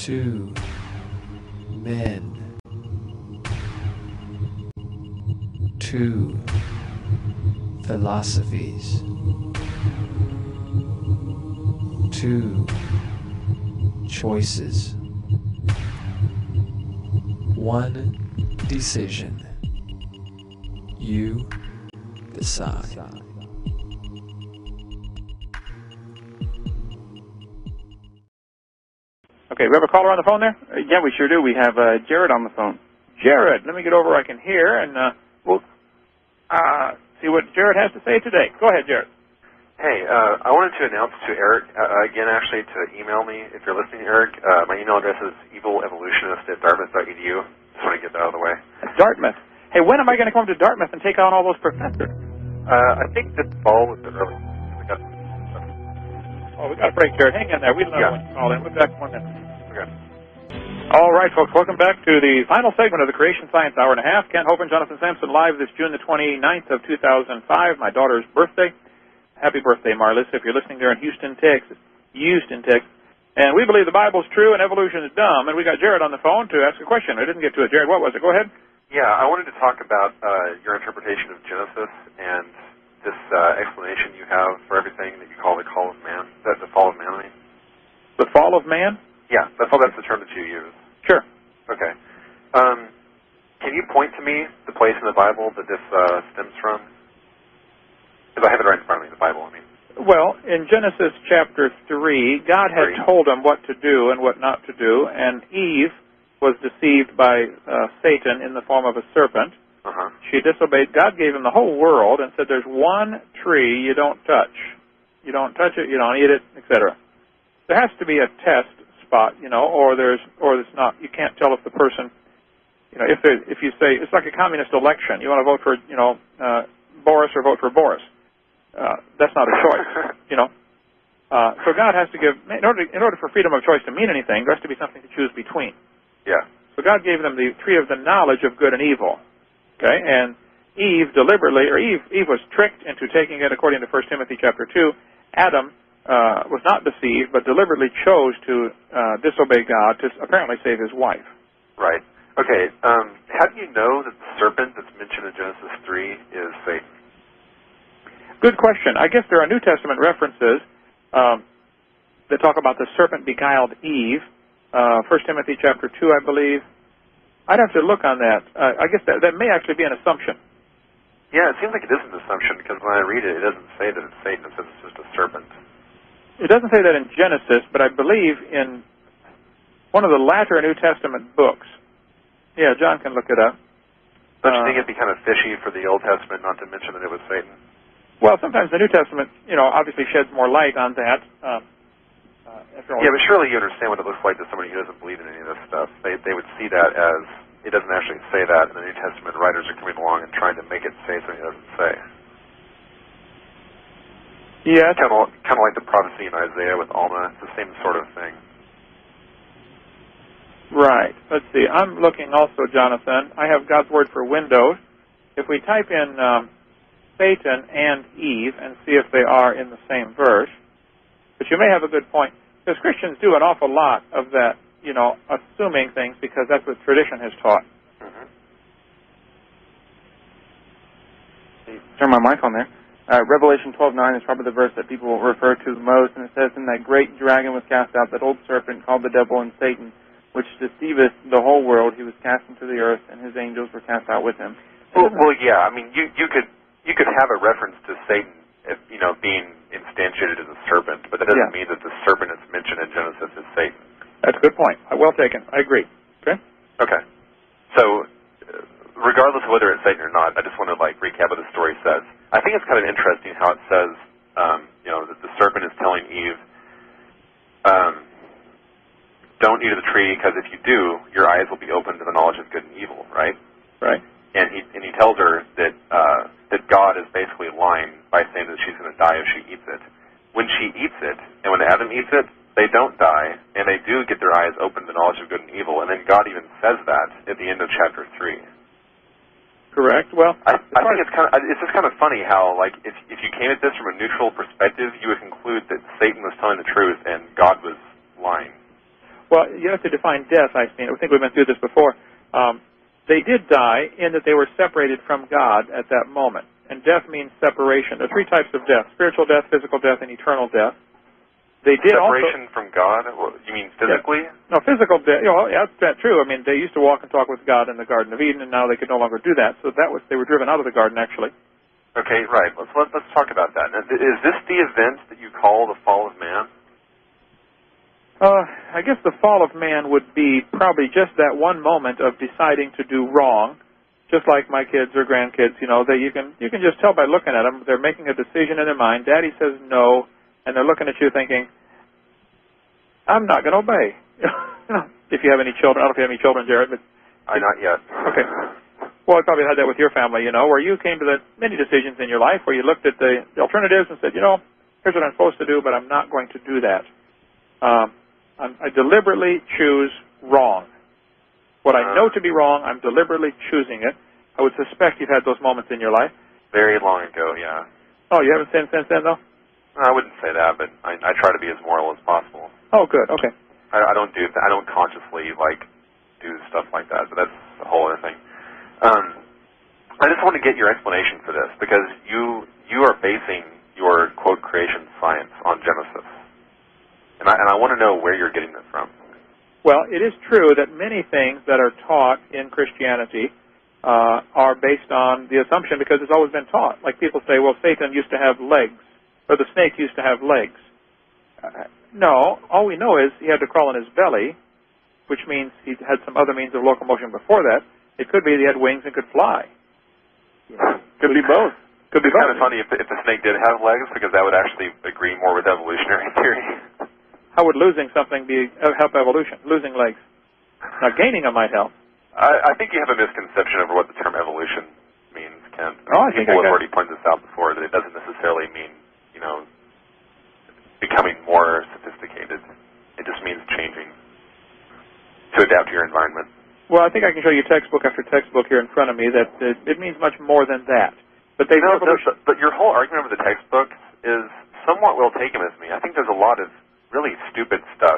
2 men, 2 philosophies, 2 choices, 1 decision. You decide. Okay, we have a caller on the phone there? Yeah, we sure do. We have Jared on the phone. Jared, let me get over where I can hear, and we'll see what Jared has to say today. Go ahead, Jared. Hey, I wanted to announce to Eric, again, actually, to email me if you're listening, Eric. My email address is evilevolutionist@dartmouth.edu. Just want to get that out of the way. Dartmouth. Hey, when am I going to come to Dartmouth and take on all those professors? I think this fall was the early. We got a break, Jared. Hang in there. We don't know when you call in. We'll be back in 1 minute. Okay. All right, folks. Welcome back to the final segment of the Creation Science Hour and a Half. Ken Hovind, Jonathan Sampson, live this June the 29th of 2005, my daughter's birthday. Happy birthday, Marlis, if you're listening there in Houston, Texas. And we believe the Bible's true and evolution is dumb. And we got Jared on the phone to ask a question. I didn't get to it. Jared, what was it? Go ahead. Yeah, I wanted to talk about your interpretation of Genesis and this explanation you have for everything that you call the call of man. That's the fall of man, I mean. The fall of man? Yeah, that's the term that you use. Sure. Okay. Can you point to me the place in the Bible that this stems from? Because I have it right in front of me, the Bible, I mean. Well, in Genesis chapter 3, God had told them what to do and what not to do, and Eve was deceived by Satan in the form of a serpent. She disobeyed. God gave him the whole world and said there's one tree you don't touch. You don't touch it, you don't eat it, etc. There has to be a test spot, or it's not. You can't tell if the person, if you say, it's like a communist election. You want to vote for, Boris or vote for Boris. That's not a choice, So God has to give, in order for freedom of choice to mean anything, there has to be something to choose between. Yeah. So God gave them the tree of the knowledge of good and evil. Okay, and Eve was tricked into taking it according to 1 Timothy chapter 2. Adam was not deceived, but deliberately chose to disobey God to apparently save his wife. Right. Okay, how do you know that the serpent that's mentioned in Genesis 3 is Satan? Good question. I guess there are New Testament references that talk about the serpent beguiled Eve. 1 Timothy chapter 2, I believe. I'd have to look on that. I guess that may actually be an assumption. Yeah, it seems like it is an assumption because when I read it, it doesn't say that it's Satan. It says it's just a serpent. It doesn't say that in Genesis, but I believe in one of the latter New Testament books. Yeah, John can look it up. Don't you think it'd be kind of fishy for the Old Testament not to mention that it was Satan? Well, sometimes the New Testament, obviously sheds more light on that. Yeah, but surely you understand what it looks like to somebody who doesn't believe in any of this stuff. They would see that as, it doesn't actually say that, and the New Testament writers are coming along and trying to make it say something it doesn't say. Yeah. Kind of like the prophecy in Isaiah with Alma. It's the same sort of thing. Right. Let's see. I'm looking also, Jonathan. I have God's Word for Windows. If we type in Satan and Eve and see if they are in the same verse, but you may have a good point. Because Christians do an awful lot of that, assuming things because that's what tradition has taught. Turn my mic on there. Revelation 12:9 is probably the verse that people will refer to the most, and it says, "And that great dragon was cast out, that old serpent called the devil and Satan, which deceiveth the whole world. He was cast into the earth, and his angels were cast out with him." Well, yeah. I mean, you could have a reference to Satan, being instantiated as a serpent, but that doesn't mean that the serpent that's mentioned in Genesis is Satan. That's a good point. Well taken. I agree. Okay. Okay. So, regardless of whether it's Satan or not, I just want to recap what the story says. I think it's kind of interesting how it says, that the serpent is telling Eve, don't eat of the tree, because if you do, your eyes will be open to the knowledge of good and evil, right? Right. And he tells her that that God is basically lying by saying that she's going to die if she eats it. When she eats it, and when Adam eats it, they don't die, and they do get their eyes open to the knowledge of good and evil. And then God even says that at the end of chapter 3. Correct. Well, I think it's just kind of funny how, if you came at this from a neutral perspective, you would conclude that Satan was telling the truth and God was lying. Well, you have to define death, I think. I think we've been through this before. They did die in that they were separated from God at that moment. And death means separation. There are three types of death: spiritual death, physical death, and eternal death. They did separation from God? You mean physically? Yeah. No, physical death. Yeah, that's true. I mean, they used to walk and talk with God in the Garden of Eden, and now they could no longer do that. So they were driven out of the garden, actually. Okay, right. Let's talk about that. Now, is this the event that you call the fall of man? I guess the fall of man would be probably just that one moment of deciding to do wrong. Just like my kids or grandkids, you can just tell by looking at them. They're making a decision in their mind. Daddy says no, and they're looking at you thinking, I'm not going to obey. If you have any children. I don't know if you have any children, Jared. But Not yet. Okay. Well, I probably had that with your family, where you came to many decisions in your life where you looked at the alternatives and said, here's what I'm supposed to do, but I'm not going to do that. I deliberately choose wrong. What I know to be wrong, I'm deliberately choosing it. I would suspect you've had those moments in your life. Very long ago, yeah. Oh, you haven't sinned since then, though? I wouldn't say that, but I try to be as moral as possible. Oh, good. Okay. I don't consciously do stuff like that, but that's a whole other thing. I just want to get your explanation for this because you are basing your quote creation science on Genesis, and I want to know where you're getting this from. Well, it is true that many things that are taught in Christianity are based on the assumption because it's always been taught. Like people say, well, Satan used to have legs, or the snake used to have legs. No, all we know is he had to crawl on his belly, which means he had some other means of locomotion before that. It could be that he had wings and could fly. Could be both. Could be both. It's kind of funny if the snake did have legs because that would actually agree more with evolutionary theory. How would losing something help evolution? Losing legs. Now, gaining them might help. I think you have a misconception over what the term evolution means, Kent. I think people have already pointed this out before, that it doesn't necessarily mean, becoming more sophisticated. It just means changing to adapt to your environment. Well, I think I can show you textbook after textbook here in front of me that it means much more than that. But but your whole argument with the textbook is somewhat well taken with me. I think there's a lot of really stupid stuff